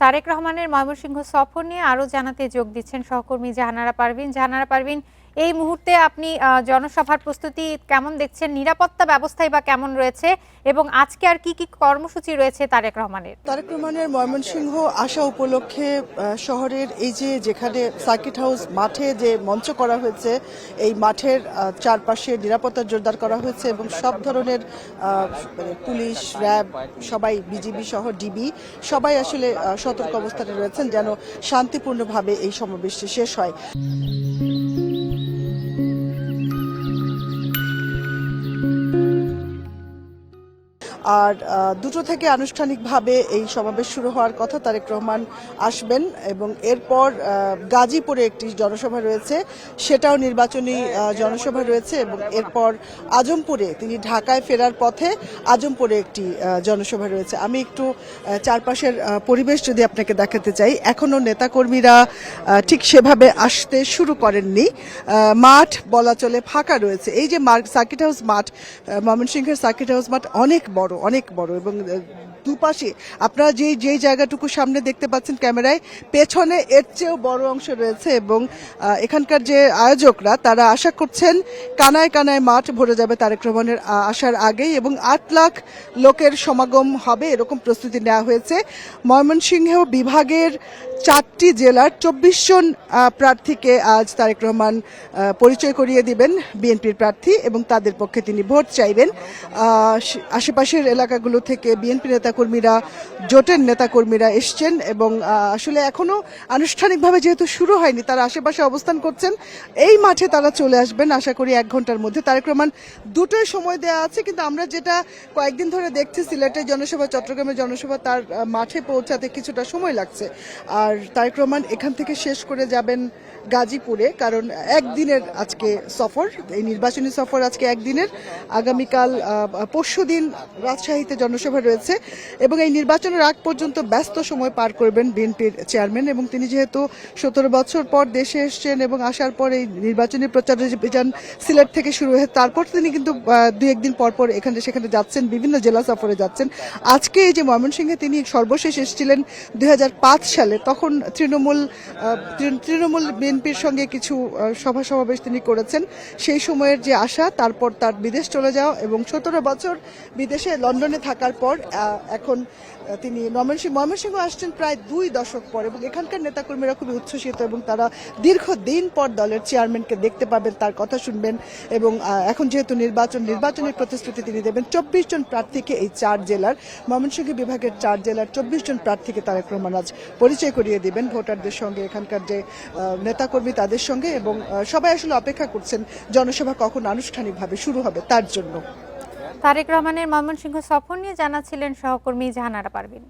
তারেক রহমানের ময়মনসিংহ সফর নিয়ে আরো জানাতে যোগ দিচ্ছেন সহকর্মী জাহানারা পারভীন। জাহানারা পারভীন, এই মুহূর্তে আপনি জনসভার প্রস্তুতি কেমন দেখছেন? নিরাপত্তা ব্যবস্থাই বা কেমন রয়েছে এবং আজকে আর কি কি কর্মসূচি রয়েছে তারেক রহমানের? তারেক রহমানের ময়মনসিংহ আসা উপলক্ষে শহরের এই যেখানে সার্কিট হাউস মাঠে যে মঞ্চ করা হয়েছে, এই মাঠের চারপাশে নিরাপত্তা জোরদার করা হয়েছে এবং সব ধরনের পুলিশ, র্যাব, সবাই, বিজিবি সহ ডিবি সবাই আসলে সতর্ক অবস্থানে রয়েছেন যেন শান্তিপূর্ণভাবে এই সমাবেশটি শেষ হয়। আর 2টো থেকে আনুষ্ঠানিকভাবে এই সমাবেশ শুরু হওয়ার কথা। তারেক রহমান আসবেন এবং এরপর গাজীপুরে একটি জনসভা রয়েছে, সেটাও নির্বাচনী জনসভা রয়েছে এবং এরপর আজমপুরে, তিনি ঢাকায় ফেরার পথে আজমপুরে একটি জনসভা রয়েছে। আমি একটু চারপাশের পরিবেশ যদি আপনাকে দেখাতে চাই, এখনো নেতাকর্মীরা ঠিক সেভাবে আসতে শুরু করেননি। মাঠ বলা চলে ফাঁকা রয়েছে। এই যে সার্কিট হাউস মাঠ, ময়মনসিংহের সার্কিট হাউস মাঠ অনেক বড় এবং দুপাশে আপনারা যেই জায়গাটুকু সামনে দেখতে পাচ্ছেন ক্যামেরায়, পেছনে এর চেয়েও বড় অংশ রয়েছে এবং এখানকার যে আয়োজকরা তারা আশা করছেন কানায় কানায় মাঠ ভরে যাবে তারেক রহমানের আসার আগেই এবং 8 লাখ লোকের সমাগম হবে, এরকম প্রস্তুতি নেওয়া হয়েছে। ময়মনসিংহ বিভাগের 4টি জেলার 24 জন প্রার্থীকে আজ তারেক রহমান পরিচয় করিয়ে দিবেন, বিএনপির প্রার্থী, এবং তাদের পক্ষে তিনি ভোট চাইবেন। আশেপাশের এলাকাগুলো থেকে বিএনপি নেতাকর্মীরা, জোটের নেতাকর্মীরা এসছেন এবং আসলে এখনো আনুষ্ঠানিকভাবে যেহেতু শুরু হয়নি, তারা আশেপাশে অবস্থান করছেন। এই মাঠে তারা চলে আসবেন আশা করি 1 ঘন্টার মধ্যে। তারেক রহমান দুটোই সময় দেওয়া আছে, কিন্তু আমরা যেটা কয়েকদিন ধরে দেখছি, সিলেটের জনসভা, চট্টগ্রামের জনসভা, তার মাঠে পৌঁছাতে কিছুটা সময় লাগছে। আর তারেক রহমান এখান থেকে শেষ করে যাবেন গাজীপুরে, কারণ একদিনের আজকে সফর, এই নির্বাচনী সফর আজকে একদিনের। আগামীকাল পরশুদিন রাজশাহীতে জনসভা রয়েছে এবং এই নির্বাচনের আগ পর্যন্ত ব্যস্ত সময় পার করবেন বিএনপির চেয়ারম্যান। এবং তিনি যেহেতু 17 বছর পর দেশে এসছেন এবং আসার পর এই নির্বাচনী প্রচারাভিযান সিলেট থেকে শুরু হয়ে তারপর তিনি কিন্তু 2-1 দিন পর এখানে সেখানে যাচ্ছেন, বিভিন্ন জেলা সফরে যাচ্ছেন। আজকে এই যে ময়মনসিংহে তিনি সর্বশেষ এসেছিলেন 2005 সালে, তখন তৃণমূল বিএনপির সঙ্গে কিছু সভা সমাবেশ তিনি করেছেন। সেই সময়ের যে আশা, তারপর তার বিদেশ চলে যাওয়া এবং 17 বছর বিদেশে লন্ডনে থাকার পর এখন তিনি ময়মনসিংহ আসছেন প্রায় 2 দশক পর এবং এখানকার নেতাকর্মীরা খুবই উচ্ছ্বসিত এবং তারা দীর্ঘদিন পর দলের চেয়ারম্যানকে দেখতে পাবেন, তার কথা শুনবেন এবং এখন যেহেতু নির্বাচনের প্রতিশ্রুতি তিনি দেবেন। 24 জন প্রার্থীকে এই 4 জেলার, ময়মনসিংহ বিভাগের 4 জেলার 24 জন প্রার্থীকে তারেক রহমান আজ পরিচয় করিয়ে দিবেন ভোটারদের সঙ্গে, এখানকার যে নেতাকর্মী তাদের সঙ্গে, এবং সবাই আসলে অপেক্ষা করছেন জনসভা কখন আনুষ্ঠানিকভাবে শুরু হবে তার জন্য। তারেক রহমানের ময়মনসিংহ সফর নিয়ে জানাচ্ছিলেন সহকর্মী জাহানারা পারভীন।